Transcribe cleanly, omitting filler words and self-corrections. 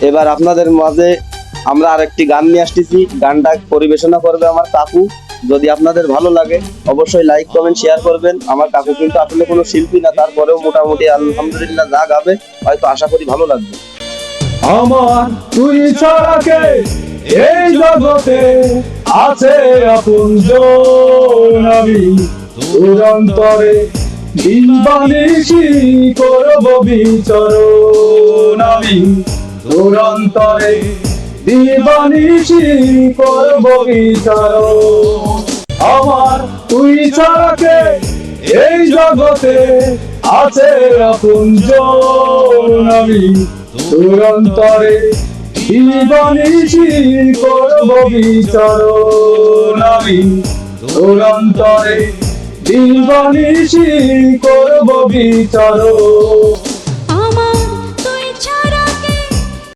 এবার আপনাদের মাঝে আমরা আরেকটি গান নিয়ে আসতেছি, গানটা পরিবেশনা করবে আমার কাকু। যদি আপনাদের ভালো লাগে অবশ্যই লাইক কমেন্ট শেয়ার করবেন। আমার কাকু কিন্তু আসলে কোনো শিল্পী না, তারপরেও মোটামুটি আলহামদুলিল্লাহ যা গাবে হয়তো আশা করি ভালো লাগবে। আমার তুই ছাড়া কে এই জগতে আছে আপনজন, আমি তোর অন্তরে দিনবানিশি করব বিচরণ, আমি তোর অন্তরে দিনবানিশি করব বিচরণ। আমার তুই ছাড়া কে এই জগতে আছে আপনজন, আমি তোর অন্তরে দিবানিশি করব বিচরণ, আমি তোর অন্তরে দিবানিশি করব বিচরণ।